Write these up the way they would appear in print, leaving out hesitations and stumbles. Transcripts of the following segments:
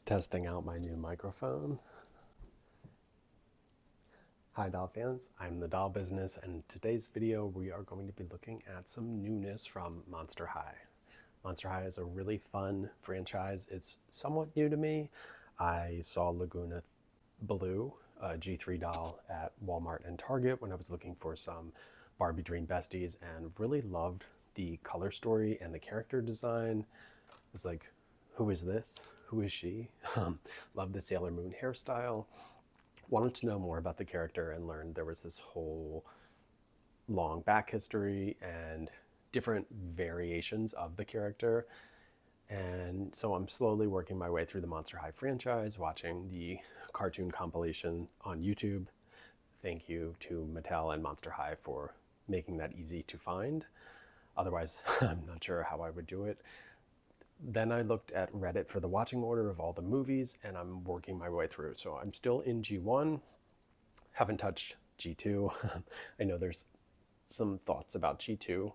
Testing out my new microphone. Hi doll fans, I'm the Doll Business, and in today's video we are going to be looking at some newness from Monster High. Monster High is a really fun franchise. It's somewhat new to me. I saw Lagoona Blue, a G3 doll, at Walmart and Target when I was looking for some Barbie Dream besties, and really loved the color story and the character design. It was like, who is this? Who is she? Loved the Sailor Moon hairstyle. Wanted to know more about the character and learned there was this whole long back history and different variations of the character. And so I'm slowly working my way through the Monster High franchise, watching the cartoon compilation on YouTube. Thank you to Mattel and Monster High for making that easy to find. Otherwise, I'm not sure how I would do it. Then I looked at Reddit for the watching order of all the movies, and I'm working my way through. So I'm still in G1, haven't touched G2. I know there's some thoughts about G2,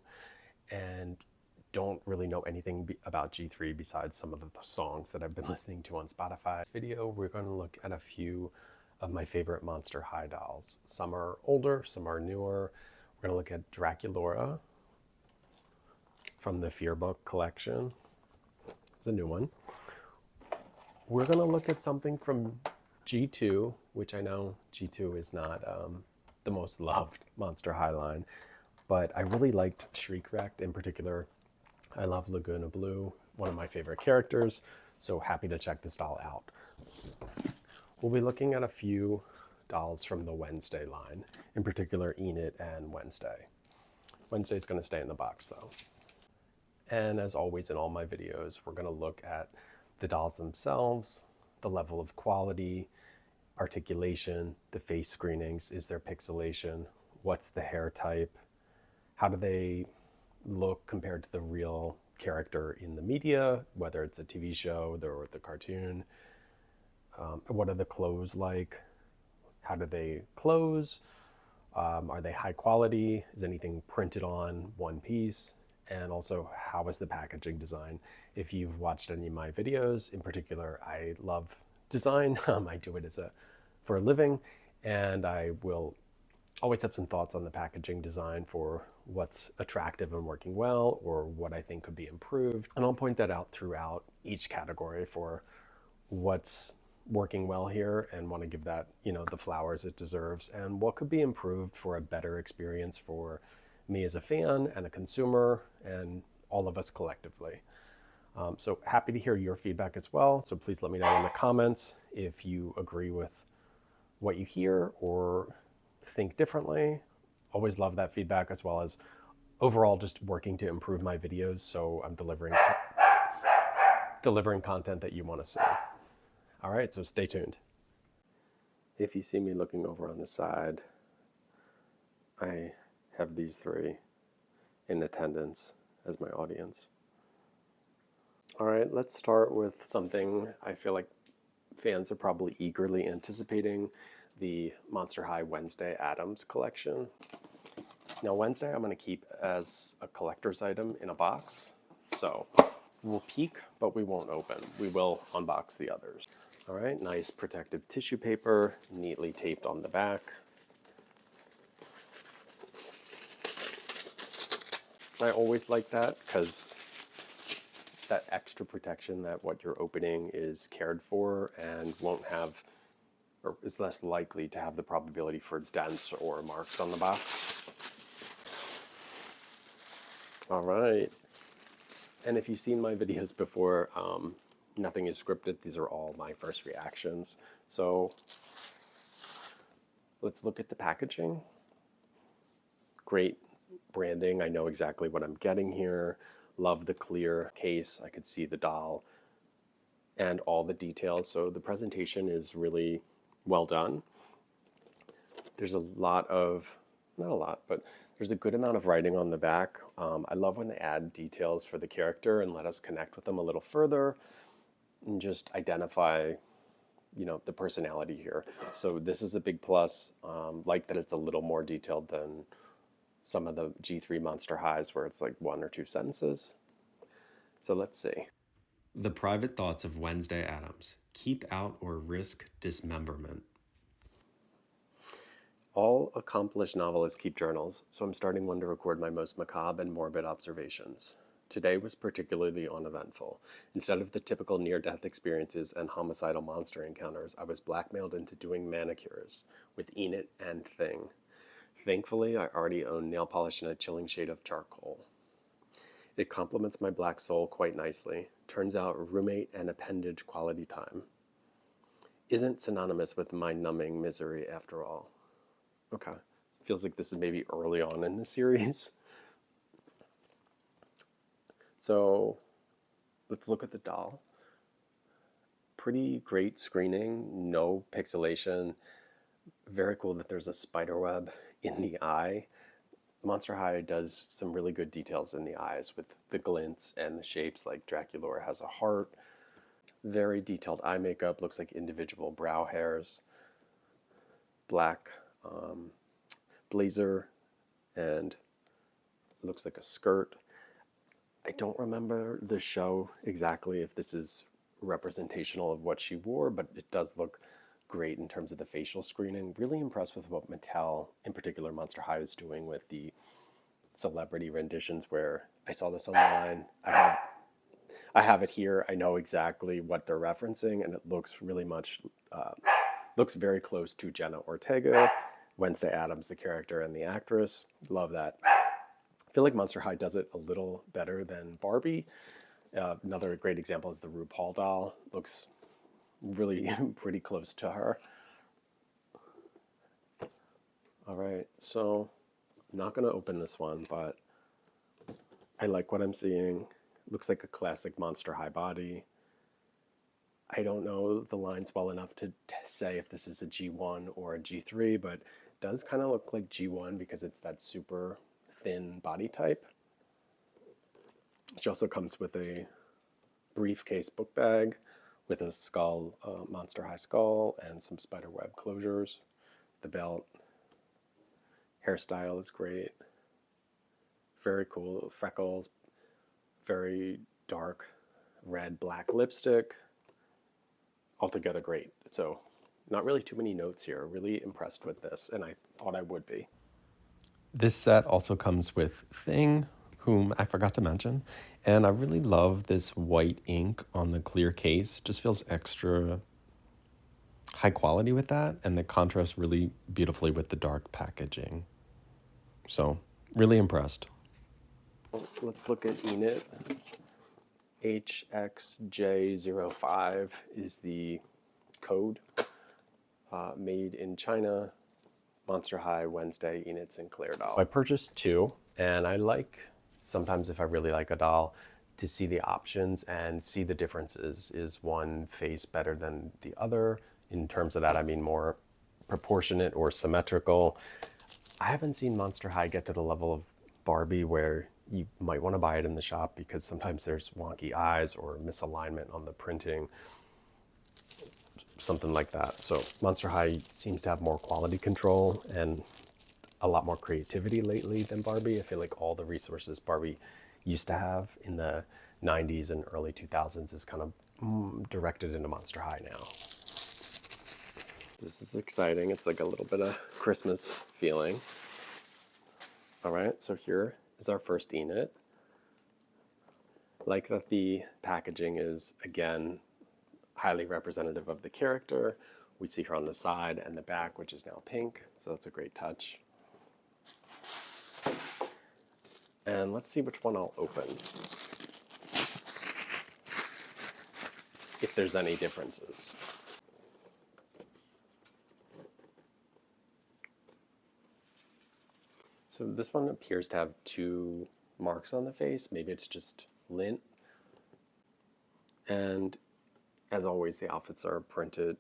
and don't really know anything about G3 besides some of the songs that I've been listening to on Spotify. This video, we're going to look at a few of my favorite Monster High dolls. Some are older, some are newer. We're going to look at Draculaura from the Fearbook collection. The new one. We're going to look at something from G2, which I know G2 is not the most loved Monster High line, but I really liked Shriekwrecked in particular. I love Lagoona Blue, one of my favorite characters, so happy to check this doll out. We'll be looking at a few dolls from the Wednesday line, in particular Enid and Wednesday. Wednesday's going to stay in the box though. And as always in all my videos, we're going to look at the dolls themselves, the level of quality, articulation, the face screenings, is there pixelation, what's the hair type, how do they look compared to the real character in the media, whether it's a TV show or the cartoon, what are the clothes like, how do they close, are they high quality, is anything printed on one piece? And also, how is the packaging design? If you've watched any of my videos, in particular, I love design. I do it for a living, and I will always have some thoughts on the packaging design for what's attractive and working well, or what I think could be improved. And I'll point that out throughout each category for what's working well here, and want to give that, the flowers it deserves, and what could be improved for a better experience for me as a fan and a consumer and all of us collectively. So happy to hear your feedback as well. So please let me know in the comments if you agree with what you hear or think differently. Always love that feedback, as well as overall just working to improve my videos so I'm delivering content that you want to see. All right, so stay tuned. If you see me looking over on the side, I have these three in attendance as my audience. All right, let's start with something I feel like fans are probably eagerly anticipating, the Monster High Wednesday Addams collection. Now Wednesday I'm going to keep as a collector's item in a box, so we'll peek, but we won't open. We will unbox the others. All right, nice protective tissue paper, neatly taped on the back. I always like that because that extra protection that what you're opening is cared for and won't have, or is less likely to have the probability for dents or marks on the box. All right. And if you've seen my videos before, nothing is scripted. These are all my first reactions. So let's look at the packaging. Great branding. I know exactly what I'm getting here. Love the clear case. I could see the doll and all the details. So the presentation is really well done. There's a lot of, not a lot, but there's a good amount of writing on the back. I love when they add details for the character and let us connect with them a little further and just identify, the personality here. So this is a big plus. Like that it's a little more detailed than some of the G3 Monster Highs where it's like one or two sentences. So let's see. The Private Thoughts of Wednesday Addams, Keep out or risk dismemberment. All accomplished novelists keep journals, so I'm starting one to record my most macabre and morbid observations. Today was particularly uneventful. Instead of the typical near-death experiences and homicidal monster encounters, I was blackmailed into doing manicures with Enid and Thing. Thankfully, I already own nail polish in a chilling shade of charcoal. It complements my black soul quite nicely. Turns out roommate and appendage quality time isn't synonymous with mind-numbing misery after all. Okay. Feels like this is maybe early on in the series. So let's look at the doll. Pretty great screening, no pixelation. Very cool that there's a spider web in the eye. Monster High does some really good details in the eyes with the glints and the shapes, like Draculaura has a heart. Very detailed eye makeup, looks like individual brow hairs. Black blazer, and looks like a skirt. I don't remember the show exactly if this is representational of what she wore, but it does look great in terms of the facial screening. Really impressed with what Mattel, in particular Monster High, is doing with the celebrity renditions, where I saw this online. I have it here. I know exactly what they're referencing, and it looks really much looks very close to Jenna Ortega, Wednesday Addams, the character and the actress. Love that. I feel like Monster High does it a little better than Barbie. Another great example is the RuPaul doll. Looks really pretty close to her. All right, so I'm not going to open this one, but I like what I'm seeing. Looks like a classic Monster High body. I don't know the lines well enough to say if this is a G1 or a G3, but it does kind of look like G1 because it's that super thin body type. She also comes with a briefcase book bag with a skull, Monster High skull, and some spider web closures. The belt, hairstyle is great. Very cool. Freckles, very dark red black lipstick. Altogether great. So not really too many notes here. Really impressed with this, and I thought I would be. This set also comes with Thing, whom I forgot to mention, and I really love this white ink on the clear case. Just feels extra high quality with that, and the contrast really beautifully with the dark packaging. So really impressed. Let's look at Enid. HXJ05 is the code. Made in China, Monster High Wednesday Enid Sinclair doll. I purchased two, and I like, sometimes if I really like a doll, to see the options and see the differences. Is one face better than the other? In terms of that, I mean more proportionate or symmetrical. I haven't seen Monster High get to the level of Barbie where you might want to buy it in the shop because sometimes there's wonky eyes or misalignment on the printing, something like that. So Monster High seems to have more quality control and a lot more creativity lately than Barbie. I feel like all the resources Barbie used to have in the 90s and early 2000s is kind of directed into Monster High now. This is exciting. It's like a little bit of Christmas feeling. All right, so here is our first Enid. Like that the packaging is, again, highly representative of the character. We see her on the side and the back, which is now pink, so that's a great touch. And let's see which one I'll open, if there's any differences. So this one appears to have two marks on the face. Maybe it's just lint. And as always, the outfits are printed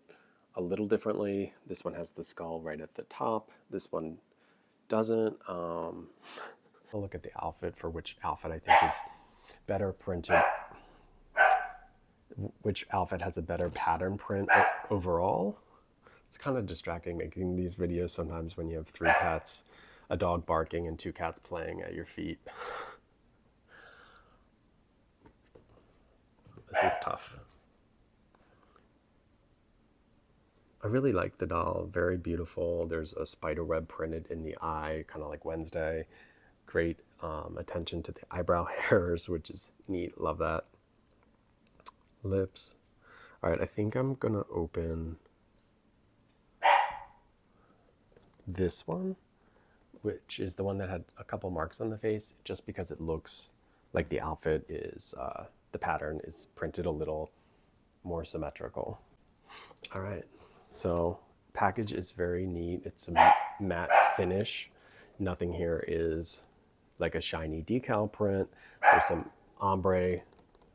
a little differently. This one has the skull right at the top. This one doesn't. I'll look at the outfit for which outfit I think is better printed. Which outfit has a better pattern print overall. It's kind of distracting making these videos sometimes when you have 3 cats, a dog barking, and 2 cats playing at your feet. This is tough. I really like the doll, very beautiful. There's a spider web printed in the eye, kind of like Wednesday. Great attention to the eyebrow hairs, which is neat. Love that. Lips. All right, I think I'm gonna open this one, which is the one that had a couple marks on the face, just because it looks like the outfit is, the pattern is printed a little more symmetrical. All right, so package is very neat. It's a matte finish. Nothing here is like a shiny decal print. There's some ombre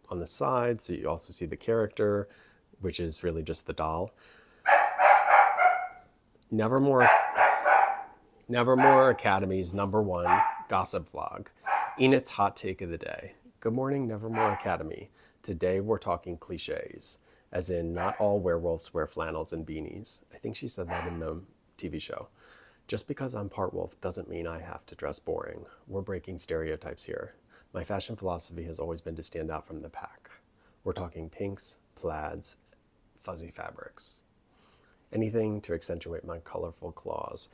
on the side, so you also see the character, which is really just the doll. Nevermore Academy's #1 gossip vlog. Enid's hot take of the day. Good morning, Nevermore Academy. Today we're talking cliches, as in not all werewolves wear flannels and beanies. I think she said that in the TV show. Just because I'm part wolf doesn't mean I have to dress boring. We're breaking stereotypes here. My fashion philosophy has always been to stand out from the pack. We're talking pinks, plaids, fuzzy fabrics. Anything to accentuate my colorful claws.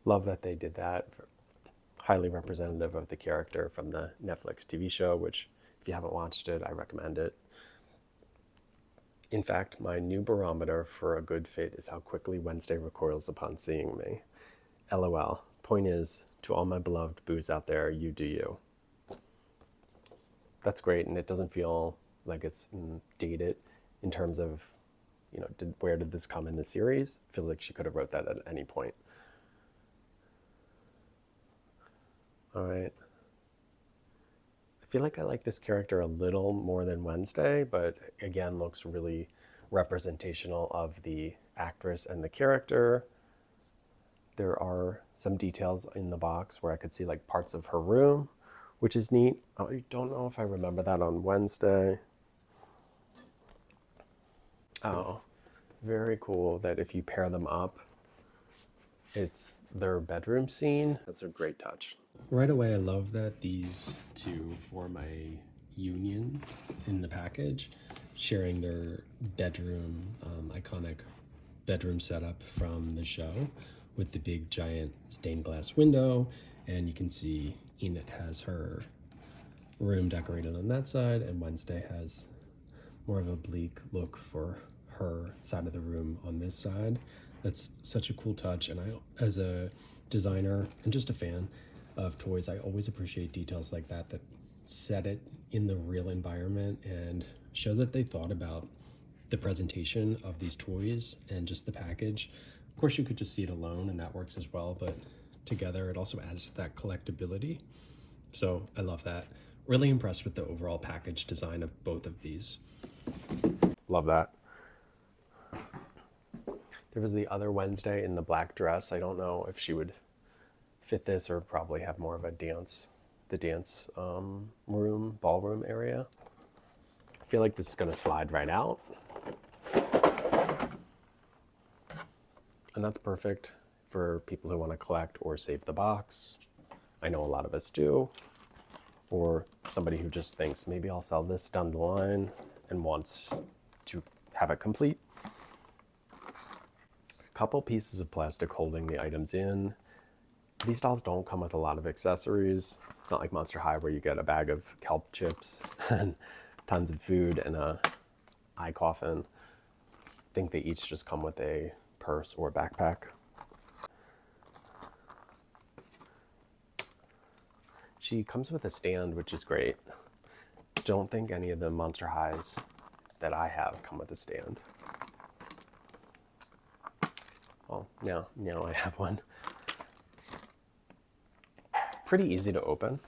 Love that they did that. Highly representative of the character from the Netflix TV show, which if you haven't watched it, I recommend it. In fact, my new barometer for a good fit is how quickly Wednesday recoils upon seeing me. LOL. Point is, to all my beloved boos out there, you do you. That's great, and it doesn't feel like it's dated in terms of, you know, where did this come in the series? I feel like she could have wrote that at any point. All right. I feel like I like this character a little more than Wednesday, but again, looks really representational of the actress and the character. There are some details in the box where I could see like parts of her room, which is neat. I don't know if I remember that on Wednesday. Oh, very cool that if you pair them up, it's their bedroom scene. That's a great touch. Right away, I love that these two form a union in the package, sharing their bedroom, iconic bedroom setup from the show with the big giant stained glass window. And you can see Enid has her room decorated on that side, and Wednesday has more of a bleak look for her side of the room on this side. That's such a cool touch, and I, as a designer and just a fan of toys, I always appreciate details like that that set it in the real environment and show that they thought about the presentation of these toys and just the package. Of course, you could just see it alone, and that works as well, but together it also adds to that collectability. So I love that. Really impressed with the overall package design of both of these. Love that. There was the other Wednesday in the black dress. I don't know if she would fit this or probably have more of a dance, the dance room, ballroom area. I feel like this is gonna slide right out. And that's perfect for people who wanna collect or save the box. I know a lot of us do. Or somebody who just thinks, maybe I'll sell this down the line and wants to have it complete. A couple pieces of plastic holding the items in. These dolls don't come with a lot of accessories. It's not like Monster High where you get a bag of kelp chips and tons of food and a eye coffin. I think they each just come with a purse or backpack. She comes with a stand, which is great. Don't think any of the Monster Highs that I have come with a stand. Well, now I have one. Pretty easy to open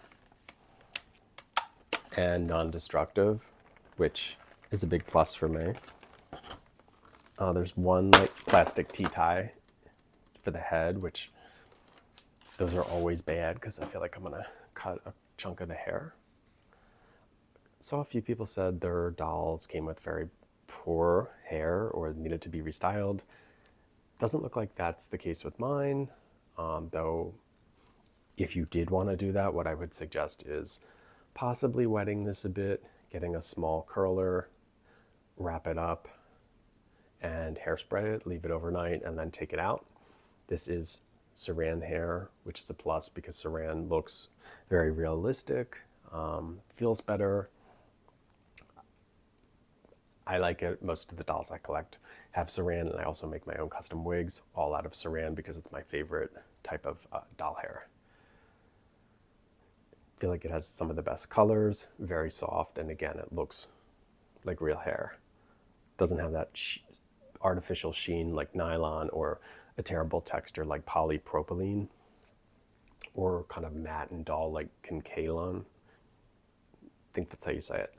and non-destructive, which is a big plus for me. There's one like plastic tea tie for the head, which those are always bad because I feel like I'm gonna cut a chunk of the hair. Saw a few people said their dolls came with very poor hair or needed to be restyled. Doesn't look like that's the case with mine, though if you did want to do that, what I would suggest is possibly wetting this a bit, getting a small curler, wrap it up, and hairspray it, leave it overnight, and then take it out. This is saran hair, which is a plus because saran looks very realistic, feels better. I like it. Most of the dolls I collect have saran, and I also make my own custom wigs, all out of saran because it's my favorite type of doll hair. I feel like it has some of the best colors, very soft, and again, it looks like real hair. Doesn't have that artificial sheen like nylon or a terrible texture like polypropylene or kind of matte and dull like Kinkalon. I think that's how you say it.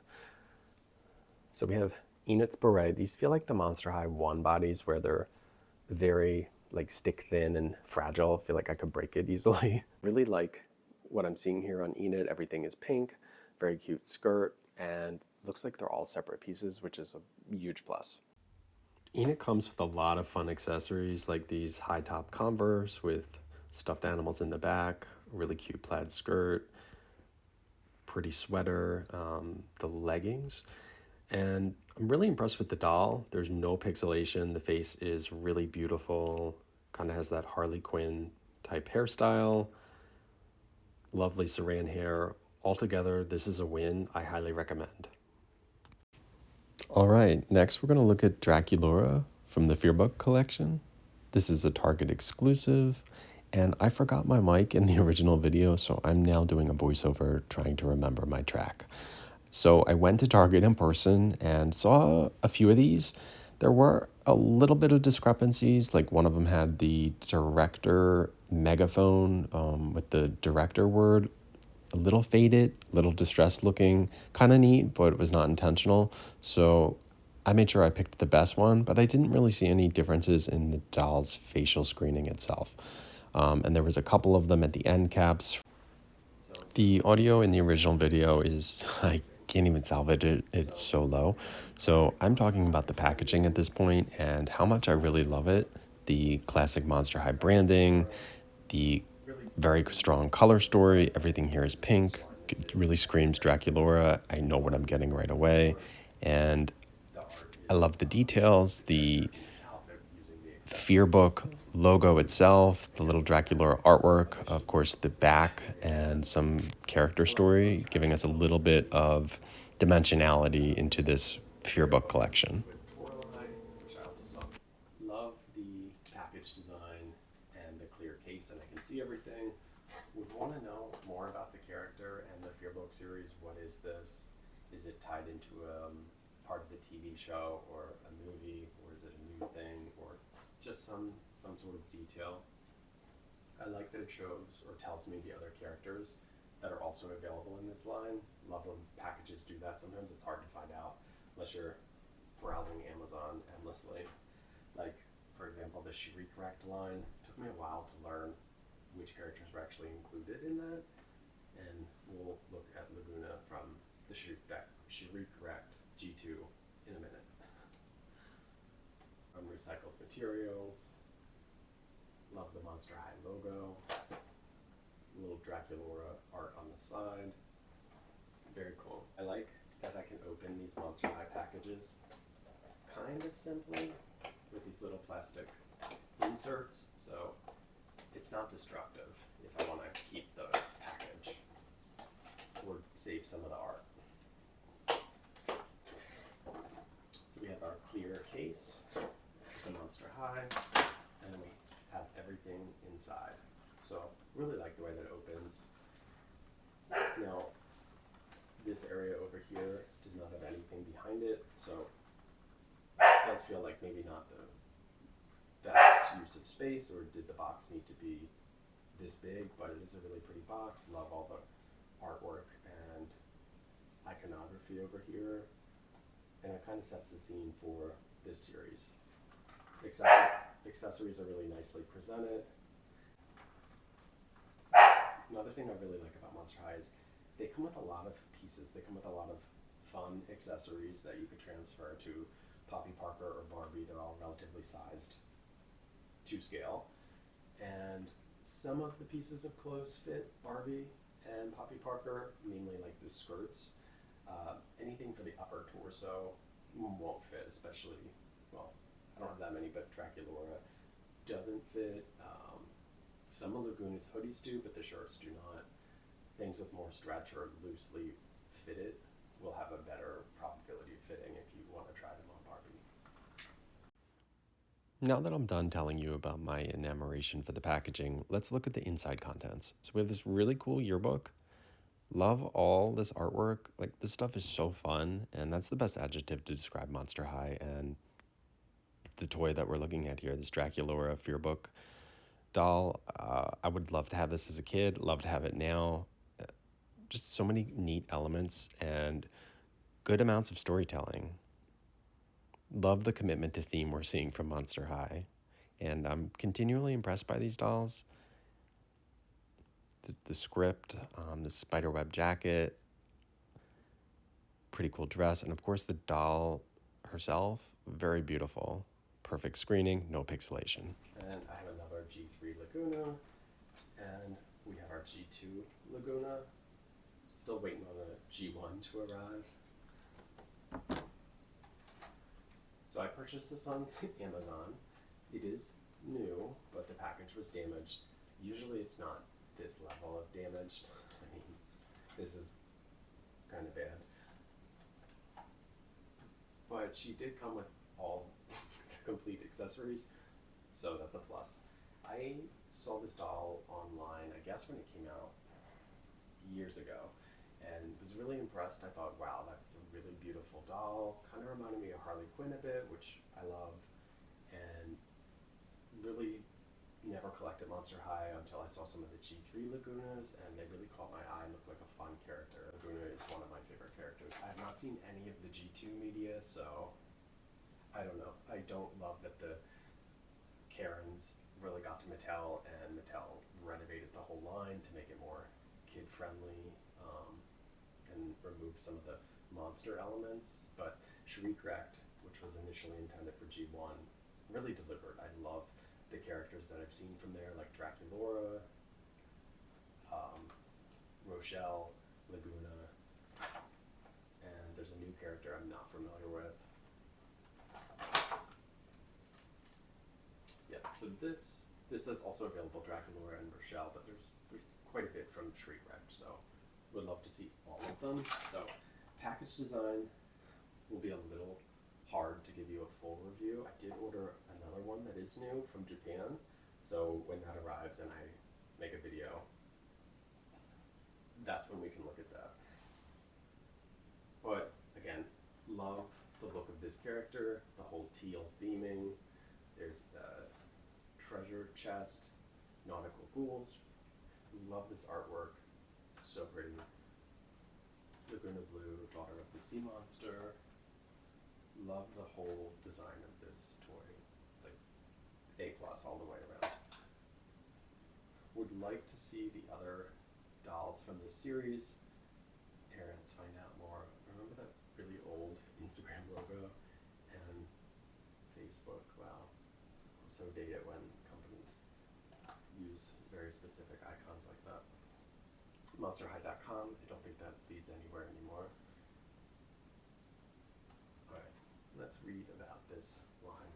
So we have Enid's beret. These feel like the Monster High 1 bodies where they're very like stick thin and fragile. I feel like I could break it easily. Really like what I'm seeing here on Enid. Everything is pink, very cute skirt, and looks like they're all separate pieces, which is a huge plus. Enid comes with a lot of fun accessories like these high top Converse with stuffed animals in the back, a really cute plaid skirt, pretty sweater, the leggings. And I'm really impressed with the doll. There's no pixelation. The face is really beautiful. Kind of has that Harley Quinn type hairstyle. Lovely saran hair. Altogether, this is a win. I highly recommend. All right, next we're going to look at Draculaura from the Fearbook collection. This is a Target exclusive, and I forgot my mic in the original video, so I'm now doing a voiceover trying to remember my track. So I went to Target in person and saw a few of these. There were a little bit of discrepancies, like one of them had the director megaphone with the director word a little faded, a little distressed looking, kind of neat, but it was not intentional. So I made sure I picked the best one, but I didn't really see any differences in the doll's facial screening itself. And there was a couple of them at the end caps. The audio in the original video is, I can't even salvage it, it's so low. So I'm talking about the packaging at this point and how much I really love it. The classic Monster High branding, the very strong color story. Everything here is pink. It really screams Draculaura. I know what I'm getting right away. And I love the details, the Fearbook logo itself, the little Draculaura artwork, of course, the back, and some character story, giving us a little bit of dimensionality into this Fearbook collection. Love the package design and the clear case, and I can see everything. Would want to know more about the character and the Fearbook series. What is this? Is it tied into a part of the TV show or a movie, or is it a new thing, or just some sort of detail? I like that it shows or tells me the other characters that are also available in this line. Love when packages do that. Sometimes it's hard to find out unless you're browsing Amazon endlessly. Like, for example, the Shriekwrecked line took me a while to learn which characters were actually included in that, and we'll look at Lagoona from the Shriekwrecked G2 in a minute. From recycled materials, love the Monster High logo, little Draculaura art on the side, very cool. I like that I can open these Monster High packages kind of simply with these little plastic inserts, so it's not destructive if I want to keep the package or save some of the art. So we have our clear case, the Monster High, and then we have everything inside. So really like the way that it opens. Now, this area over here does not have anything behind it, so it does feel like maybe not the best use of space, or did the box need to be this big? But it is a really pretty box. Love all the artwork and iconography over here, and it kind of sets the scene for this series. Accessories are really nicely presented. Another thing I really like about Monster High is they come with a lot of pieces. They come with a lot of fun accessories that you could transfer to Poppy Parker or Barbie. They're all relatively sized to scale, and some of the pieces of clothes fit Barbie and Poppy Parker, mainly like the skirts. Anything for the upper torso won't fit, especially, well, I don't have that many, but Draculaura doesn't fit. Some of Lagoona's hoodies do, but the shirts do not. Things with more stretch or loosely fitted will have a better probability of fitting if you want to try them on Barbie. Now that I'm done telling you about my enamoration for the packaging, let's look at the inside contents. So we have this really cool yearbook. Love all this artwork. Like, this stuff is so fun, and that's the best adjective to describe Monster High and the toy that we're looking at here, this Draculaura Fearbook doll. I would love to have this as a kid, love to have it now. Just so many neat elements and good amounts of storytelling. Love the commitment to theme we're seeing from Monster High, and I'm continually impressed by these dolls. The script, the spiderweb jacket, pretty cool dress, and of course the doll herself, very beautiful. Perfect screening, no pixelation. And I have another G3 Lagoona, and we have our G2 Lagoona. Still waiting on a G1 to arrive. So I purchased this on Amazon. It is new, but the package was damaged. Usually it's not this level of damaged. I mean, this is kind of bad. But she did come with all complete accessories, so that's a plus. I saw this doll online, I guess when it came out years ago, and was really impressed. I thought, wow, that's a really beautiful doll. Kind of reminded me of Harley Quinn a bit, which I love, and really never collected Monster High until I saw some of the G3 Lagoonas, and they really caught my eye and looked like a fun character. Lagoona is one of my favorite characters. I have not seen any of the G2 media, so I don't know. I don't love that the Karens really got to Mattel, and Mattel renovated the whole line to make it more kid-friendly, and remove some of the monster elements. But Shriekwrecked, which was initially intended for G1, really delivered. I love the characters that I've seen from there, like Draculaura, Rochelle, Lagoona, and there's a new character I'm not familiar with. Yeah, so this is also available, Draculaura and Rochelle, but there's quite a bit from Shriekwrecked, so would love to see all of them. So package design will be a little hard to give you a full review. I did order another one that is new from Japan, so when that arrives and I make a video, that's when we can look at that. But again, love the look of this character, the whole teal theming. There's the treasure chest, nautical ghouls. Love this artwork, so pretty. Lagoona Blue, daughter of the sea monster. Love the whole design of this toy, like A+ all the way around. Would like to see the other dolls from this series. Parents, find out more. Remember that really old Instagram logo and Facebook? Wow, so dated when companies use very specific icons like that. MonsterHigh.com, I don't think that leads anywhere anymore. Alright, let's read about this line.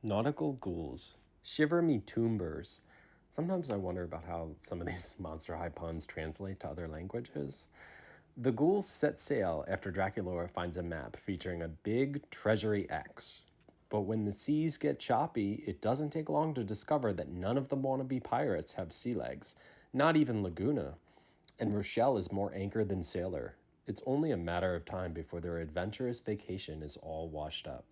Nautical ghouls. Shiver me toombers. Sometimes I wonder about how some of these Monster High puns translate to other languages. The ghouls set sail after Draculaura finds a map featuring a big treasury X. But when the seas get choppy, it doesn't take long to discover that none of the wannabe pirates have sea legs, not even Lagoona. And Rochelle is more anchor than sailor. It's only a matter of time before their adventurous vacation is all washed up.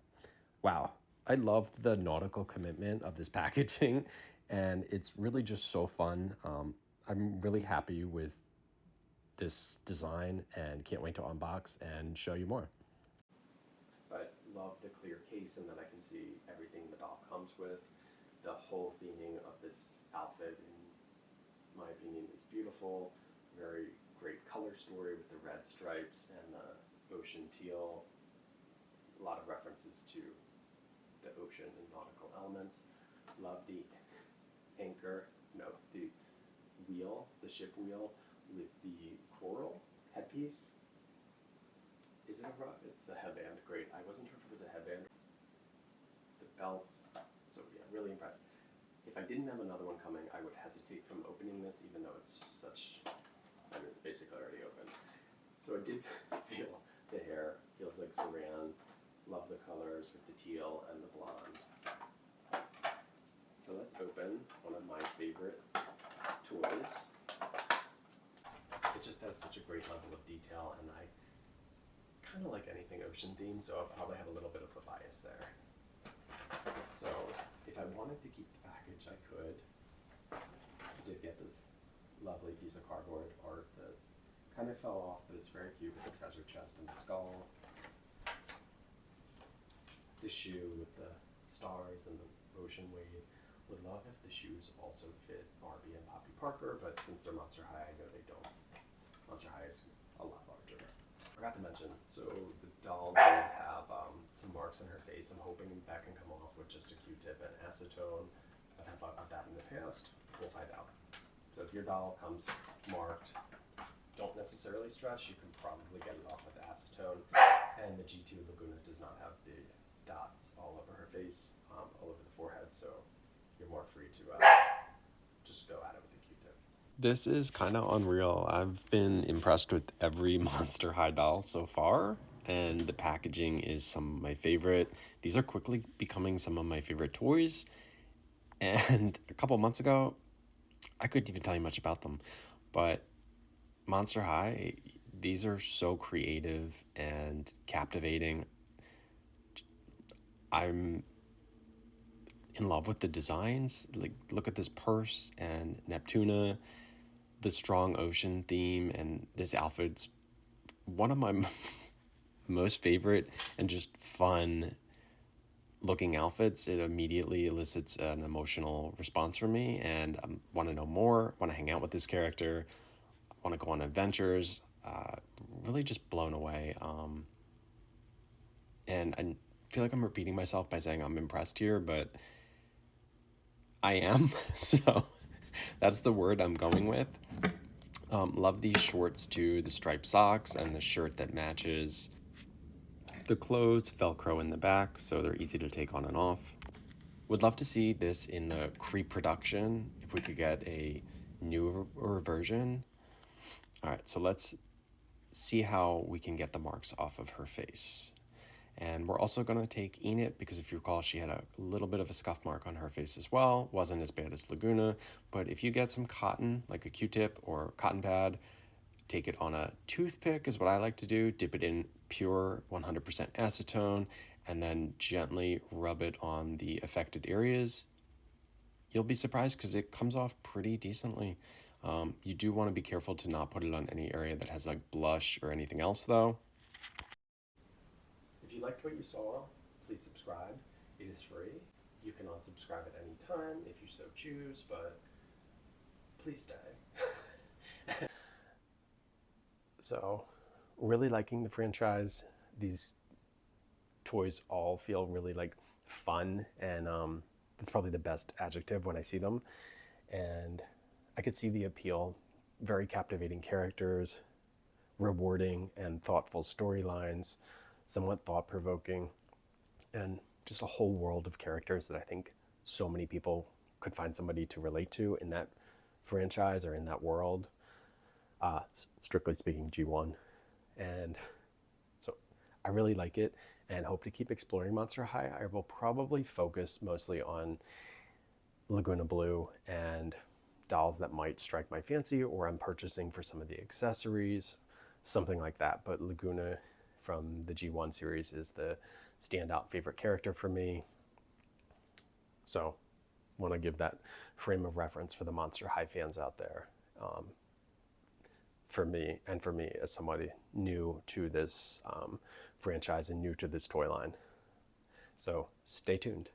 Wow, I loved the nautical commitment of this packaging, and it's really just so fun. I'm really happy with this design and can't wait to unbox and show you more. But love the clear case and that I can see everything the doll comes with. The whole theming of this outfit, in my opinion, is beautiful. Very great color story with the red stripes and the ocean teal. A lot of references to the ocean and nautical elements. Love the anchor, no, the wheel, the ship wheel with the coral headpiece. Is it a rug? It's a headband. Great. I wasn't sure if it was a headband. belts. So yeah, really impressed. If I didn't have another one coming, I would hesitate from opening this, even though it's such, I mean, it's basically already open. So I did feel the hair, feels like saran. Love the colors with the teal and the blonde. So let's open one of my favorite toys. It just has such a great level of detail, and I kind of like anything ocean themed, so I'll probably have a little bit of a bias there. So if I wanted to keep the package, I could. I did get this lovely piece of cardboard art that kind of fell off, but it's very cute with the treasure chest and the skull. The shoe with the stars and the ocean wave. Would love if the shoes also fit Barbie and Poppy Parker, but since they're Monster High, I know they don't. Monster High is a lot larger. I forgot to mention, so the doll did have some marks on her face. I'm hoping that can come off with just a Q-tip and acetone. I've had luck with that in the past. We'll find out. So if your doll comes marked, don't necessarily stress. You can probably get it off with acetone. And the G2 Lagoona does not have the dots all over her face, all over the forehead, so you're more free to just go at it with a Q-tip. This is kind of unreal. I've been impressed with every Monster High doll so far, and the packaging is some of my favorite. These are quickly becoming some of my favorite toys, and a couple months ago, I couldn't even tell you much about them, but Monster High, these are so creative and captivating. I'm in love with the designs. Like, look at this purse and Neptuna, the strong ocean theme, and this outfit's one of my most favorite and just fun looking outfits. It immediately elicits an emotional response from me, and I want to know more, want to hang out with this character, want to go on adventures. Really just blown away. And I feel like I'm repeating myself by saying I'm impressed here, but I am. So that's the word I'm going with. Love these shorts too, the striped socks and the shirt that matches. The clothes Velcro in the back, so they're easy to take on and off. Would love to see this in the creep production, if we could get a newer version. All right, so let's see how we can get the marks off of her face. And we're also going to take Enid, because if you recall, she had a little bit of a scuff mark on her face as well. Wasn't as bad as Lagoona, but if you get some cotton, like a Q-tip or cotton pad, take it on a toothpick is what I like to do. Dip it in pure 100% acetone and then gently rub it on the affected areas. You'll be surprised because it comes off pretty decently. You do want to be careful to not put it on any area that has like blush or anything else though. If you liked what you saw, please subscribe. It is free. You can unsubscribe at any time if you so choose, but please stay. So, really liking the franchise. These toys all feel really like fun, and that's probably the best adjective when I see them. And I could see the appeal. Very captivating characters, rewarding and thoughtful storylines, somewhat thought-provoking, and just a whole world of characters that I think so many people could find somebody to relate to in that franchise or in that world. Strictly speaking, G1. And so I really like it and hope to keep exploring Monster High. I will probably focus mostly on Lagoona Blue and dolls that might strike my fancy, or I'm purchasing for some of the accessories, something like that. But Lagoona from the G1 series is the standout favorite character for me. So want to give that frame of reference for the Monster High fans out there. For me as somebody new to this franchise and new to this toy line. So stay tuned.